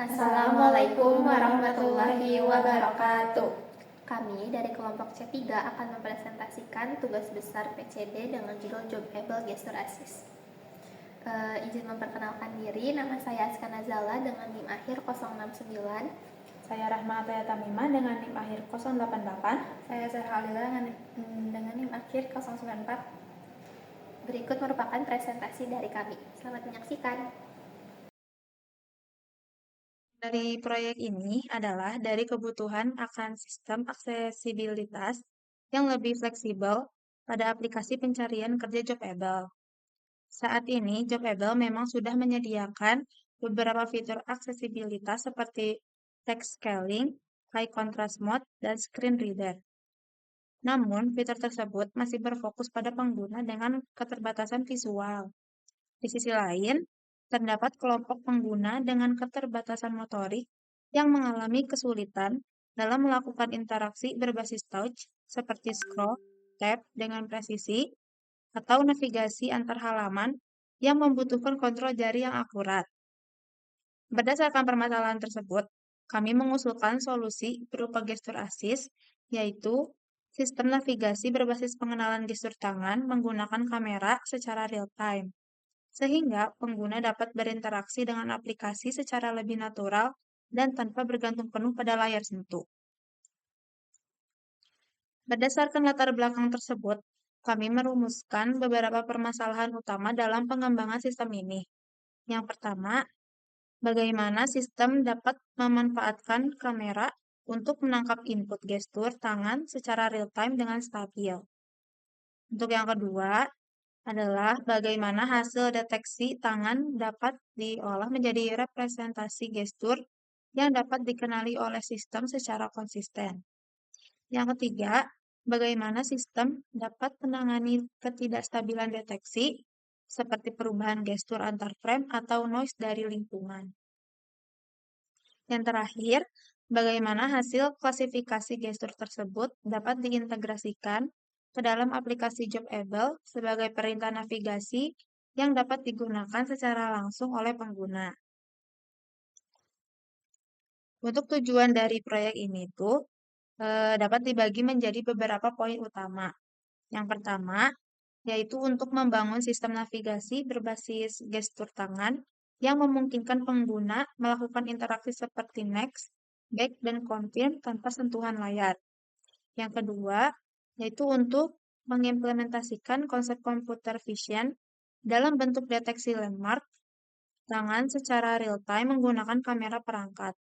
Assalamualaikum warahmatullahi wabarakatuh. Kami dari kelompok C3 akan mempresentasikan tugas besar PCD dengan judul Jobable Gesture Assist. Izin memperkenalkan diri, nama saya Aska Nazala dengan NIM akhir 069. Saya Rahma Ataya Tamimah dengan NIM akhir 088. Saya Sarah Alila dengan NIM akhir 094. Berikut merupakan presentasi dari kami. Selamat menyaksikan. Dari proyek ini adalah dari kebutuhan akan sistem aksesibilitas yang lebih fleksibel pada aplikasi pencarian kerja Jobable. Saat ini, Jobable memang sudah menyediakan beberapa fitur aksesibilitas seperti text scaling, high contrast mode, dan screen reader. Namun, fitur tersebut masih berfokus pada pengguna dengan keterbatasan visual. Di sisi lain, terdapat kelompok pengguna dengan keterbatasan motorik yang mengalami kesulitan dalam melakukan interaksi berbasis touch seperti scroll, tap dengan presisi, atau navigasi antar halaman yang membutuhkan kontrol jari yang akurat. Berdasarkan permasalahan tersebut, kami mengusulkan solusi berupa gesture assist, yaitu sistem navigasi berbasis pengenalan gestur tangan menggunakan kamera secara real-time, sehingga pengguna dapat berinteraksi dengan aplikasi secara lebih natural dan tanpa bergantung penuh pada layar sentuh. Berdasarkan latar belakang tersebut, kami merumuskan beberapa permasalahan utama dalam pengembangan sistem ini. Yang pertama, bagaimana sistem dapat memanfaatkan kamera untuk menangkap input gestur tangan secara real-time dengan stabil. Untuk yang kedua, adalah bagaimana hasil deteksi tangan dapat diolah menjadi representasi gestur yang dapat dikenali oleh sistem secara konsisten. Yang ketiga, bagaimana sistem dapat menangani ketidakstabilan deteksi seperti perubahan gestur antar frame atau noise dari lingkungan. Yang terakhir, bagaimana hasil klasifikasi gestur tersebut dapat diintegrasikan ke dalam aplikasi Jobable sebagai perintah navigasi yang dapat digunakan secara langsung oleh pengguna. Untuk tujuan dari proyek ini dapat dibagi menjadi beberapa poin utama. Yang pertama, yaitu untuk membangun sistem navigasi berbasis gestur tangan yang memungkinkan pengguna melakukan interaksi seperti next, back, dan confirm tanpa sentuhan layar. Yang kedua, yaitu untuk mengimplementasikan konsep computer vision dalam bentuk deteksi landmark tangan secara real-time menggunakan kamera perangkat.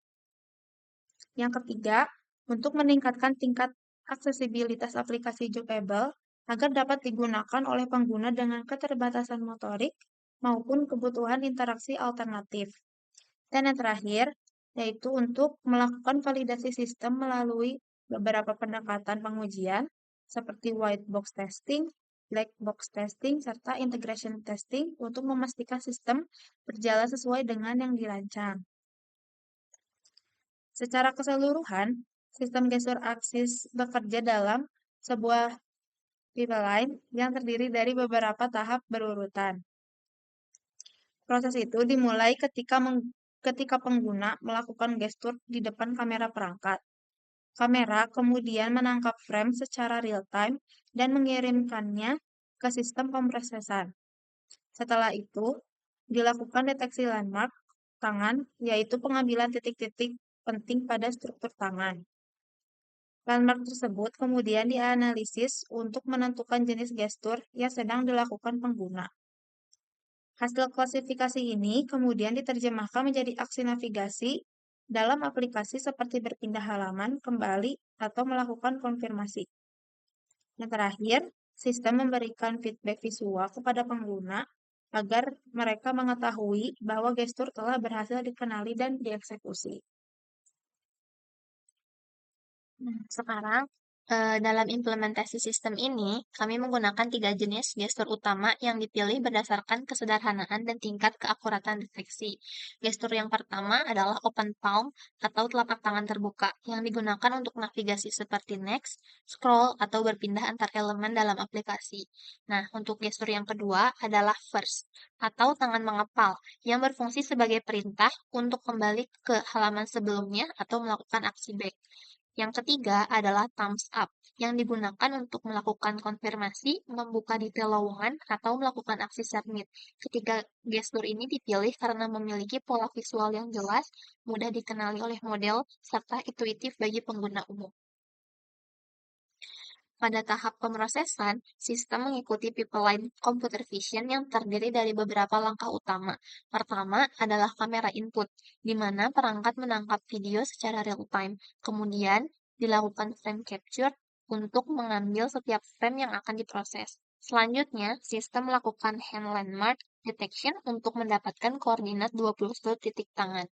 Yang ketiga, untuk meningkatkan tingkat aksesibilitas aplikasi Jobable agar dapat digunakan oleh pengguna dengan keterbatasan motorik maupun kebutuhan interaksi alternatif. Dan yang terakhir, yaitu untuk melakukan validasi sistem melalui beberapa pendekatan pengujian seperti white box testing, black box testing, serta integration testing untuk memastikan sistem berjalan sesuai dengan yang dirancang. Secara keseluruhan, sistem gesture assist bekerja dalam sebuah pipeline yang terdiri dari beberapa tahap berurutan. Proses itu dimulai ketika pengguna melakukan gestur di depan kamera perangkat. Kamera kemudian menangkap frame secara real-time dan mengirimkannya ke sistem pemrosesan. Setelah itu, dilakukan deteksi landmark tangan, yaitu pengambilan titik-titik penting pada struktur tangan. Landmark tersebut kemudian dianalisis untuk menentukan jenis gestur yang sedang dilakukan pengguna. Hasil klasifikasi ini kemudian diterjemahkan menjadi aksi navigasi dalam aplikasi seperti berpindah halaman, kembali, atau melakukan konfirmasi. Yang terakhir, sistem memberikan feedback visual kepada pengguna agar mereka mengetahui bahwa gestur telah berhasil dikenali dan dieksekusi. Sekarang Dalam implementasi sistem ini, kami menggunakan 3 jenis gestur utama yang dipilih berdasarkan kesederhanaan dan tingkat keakuratan deteksi. Gestur yang pertama adalah open palm atau telapak tangan terbuka, yang digunakan untuk navigasi seperti next, scroll, atau berpindah antar elemen dalam aplikasi. Nah, untuk gestur yang kedua adalah first, atau tangan mengepal, yang berfungsi sebagai perintah untuk kembali ke halaman sebelumnya atau melakukan aksi back. Yang ketiga adalah thumbs up, yang digunakan untuk melakukan konfirmasi, membuka detail lowongan, atau melakukan aksi submit. Ketiga gestur ini dipilih karena memiliki pola visual yang jelas, mudah dikenali oleh model, serta intuitif bagi pengguna umum. Pada tahap pemrosesan, sistem mengikuti pipeline computer vision yang terdiri dari beberapa langkah utama. Pertama adalah kamera input, di mana perangkat menangkap video secara real-time. Kemudian, dilakukan frame capture untuk mengambil setiap frame yang akan diproses. Selanjutnya, sistem melakukan hand landmark detection untuk mendapatkan koordinat 21 titik tangan.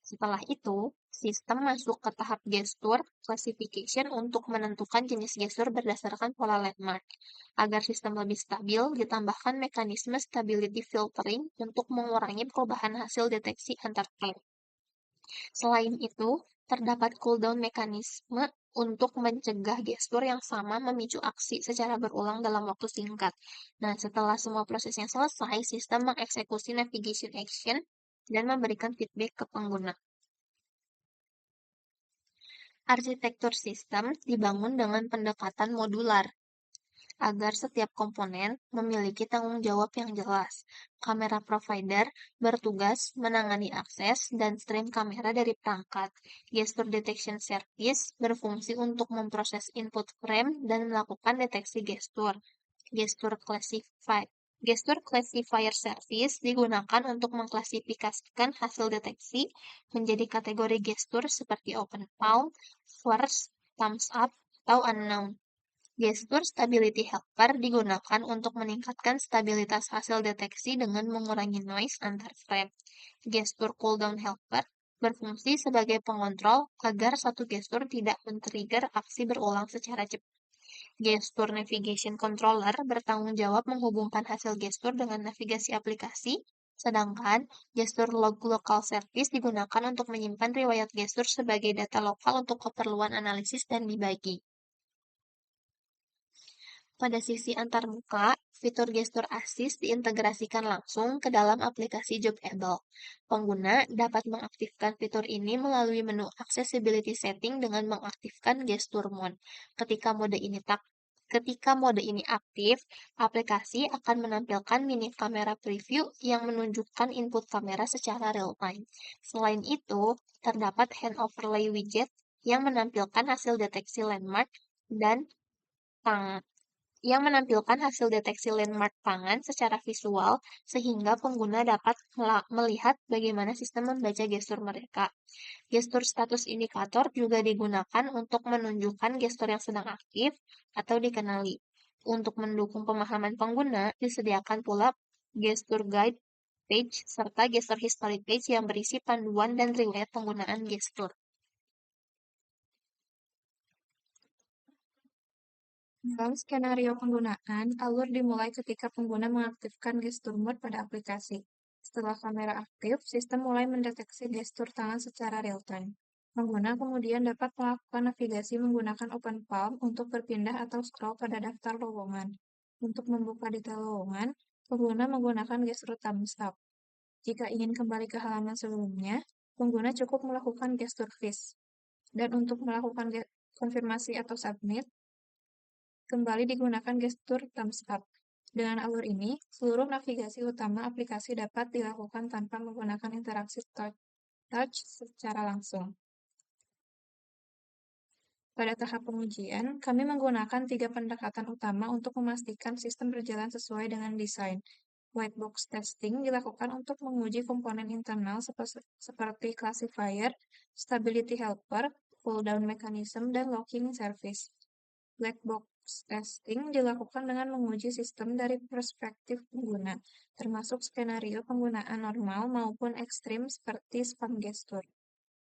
Setelah itu, sistem masuk ke tahap gestur classification untuk menentukan jenis gestur berdasarkan pola landmark. Agar sistem lebih stabil, ditambahkan mekanisme stability filtering untuk mengurangi perubahan hasil deteksi antar frame. Selain itu, terdapat cooldown mekanisme untuk mencegah gestur yang sama memicu aksi secara berulang dalam waktu singkat. Nah, setelah semua prosesnya selesai, sistem mengeksekusi navigation action dan memberikan feedback ke pengguna. Arsitektur sistem dibangun dengan pendekatan modular, agar setiap komponen memiliki tanggung jawab yang jelas. Kamera provider bertugas menangani akses dan stream kamera dari perangkat. Gesture detection service berfungsi untuk memproses input frame dan melakukan deteksi gestur. Gesture classifier service digunakan untuk mengklasifikasikan hasil deteksi menjadi kategori gestur seperti open palm, first, thumbs up, atau unknown. Gestur stability helper digunakan untuk meningkatkan stabilitas hasil deteksi dengan mengurangi noise antar frame. Gestur cooldown helper berfungsi sebagai pengontrol agar satu gestur tidak men-trigger aksi berulang secara cepat. Gestur Navigation Controller bertanggung jawab menghubungkan hasil gestur dengan navigasi aplikasi, sedangkan gestur log local service digunakan untuk menyimpan riwayat gestur sebagai data lokal untuk keperluan analisis dan dibagi. Pada sisi antarmuka, fitur gestur assist diintegrasikan langsung ke dalam aplikasi Jobable. Pengguna dapat mengaktifkan fitur ini melalui menu accessibility setting dengan mengaktifkan gestur mode. Ketika mode ini aktif, aplikasi akan menampilkan mini kamera preview yang menunjukkan input kamera secara real-time. Selain itu, terdapat hand overlay widget yang menampilkan hasil deteksi landmark tangan secara visual sehingga pengguna dapat melihat bagaimana sistem membaca gestur mereka. Gestur status indikator juga digunakan untuk menunjukkan gestur yang sedang aktif atau dikenali. Untuk mendukung pemahaman pengguna, disediakan pula gestur guide page serta gestur history page yang berisi panduan dan riwayat penggunaan gestur. Dalam skenario penggunaan, alur dimulai ketika pengguna mengaktifkan gestur mode pada aplikasi. Setelah kamera aktif, sistem mulai mendeteksi gestur tangan secara real-time. Pengguna kemudian dapat melakukan navigasi menggunakan open palm untuk berpindah atau scroll pada daftar lowongan. Untuk membuka detail lowongan, pengguna menggunakan gestur thumbs up. Jika ingin kembali ke halaman sebelumnya, pengguna cukup melakukan gestur fish. Dan untuk melakukan konfirmasi atau submit, kembali digunakan gestur thumbs up. Dengan alur ini, seluruh navigasi utama aplikasi dapat dilakukan tanpa menggunakan interaksi touch secara langsung. Pada tahap pengujian, kami menggunakan 3 pendekatan utama untuk memastikan sistem berjalan sesuai dengan desain. White box testing dilakukan untuk menguji komponen internal seperti classifier, stability helper, cooldown mechanism, dan locking service. Black box testing dilakukan dengan menguji sistem dari perspektif pengguna, termasuk skenario penggunaan normal maupun ekstrim seperti spam gestur.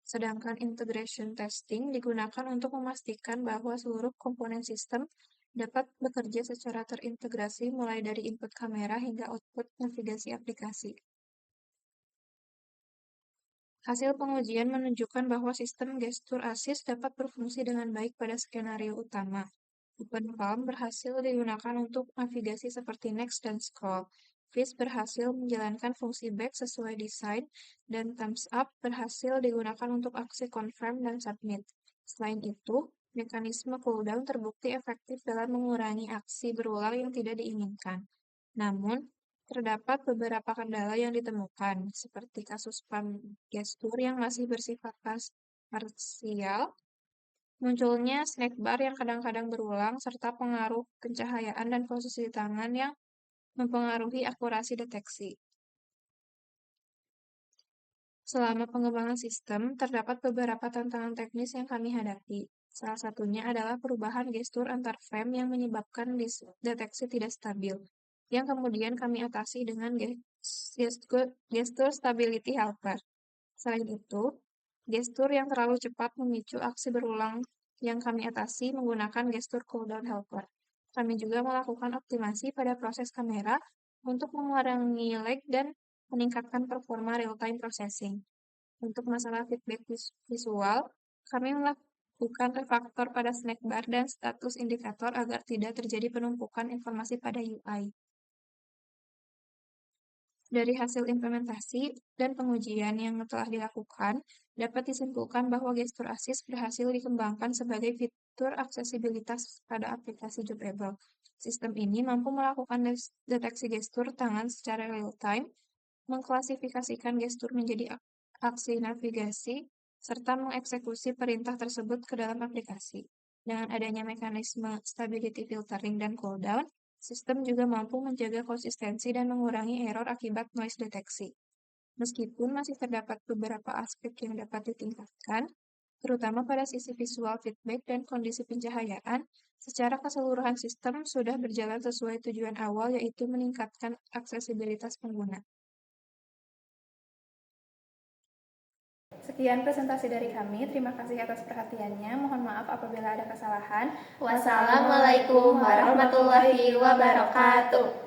Sedangkan integration testing digunakan untuk memastikan bahwa seluruh komponen sistem dapat bekerja secara terintegrasi mulai dari input kamera hingga output navigasi aplikasi. Hasil pengujian menunjukkan bahwa sistem gestur ASIS dapat berfungsi dengan baik pada skenario utama. Open Palm berhasil digunakan untuk navigasi seperti Next dan Scroll. Fish berhasil menjalankan fungsi back sesuai desain, dan Thumbs Up berhasil digunakan untuk aksi confirm dan submit. Selain itu, mekanisme cooldown terbukti efektif dalam mengurangi aksi berulang yang tidak diinginkan. Namun, terdapat beberapa kendala yang ditemukan, seperti kasus spam gestur yang masih bersifat parsial, munculnya snack bar yang kadang-kadang berulang, serta pengaruh pencahayaan dan posisi tangan yang mempengaruhi akurasi deteksi. Selama pengembangan sistem, terdapat beberapa tantangan teknis yang kami hadapi. Salah satunya adalah perubahan gestur antar frame yang menyebabkan deteksi tidak stabil, yang kemudian kami atasi dengan gestur stability helper. Selain itu, gestur yang terlalu cepat memicu aksi berulang yang kami atasi menggunakan gestur cooldown helper. Kami juga melakukan optimasi pada proses kamera untuk mengurangi lag dan meningkatkan performa real-time processing. Untuk masalah feedback visual, kami melakukan refaktor pada snack bar dan status indikator agar tidak terjadi penumpukan informasi pada UI. Dari hasil implementasi dan pengujian yang telah dilakukan, dapat disimpulkan bahwa gestur ASIS berhasil dikembangkan sebagai fitur aksesibilitas pada aplikasi Jobable. Sistem ini mampu melakukan deteksi gestur tangan secara real-time, mengklasifikasikan gestur menjadi aksi navigasi, serta mengeksekusi perintah tersebut ke dalam aplikasi. Dengan adanya mekanisme stability filtering dan cooldown, sistem juga mampu menjaga konsistensi dan mengurangi error akibat noise deteksi. Meskipun masih terdapat beberapa aspek yang dapat ditingkatkan, terutama pada sisi visual feedback dan kondisi pencahayaan, secara keseluruhan sistem sudah berjalan sesuai tujuan awal, yaitu meningkatkan aksesibilitas pengguna. Sekian presentasi dari kami. Terima kasih atas perhatiannya. Mohon maaf apabila ada kesalahan. Wassalamualaikum warahmatullahi wabarakatuh.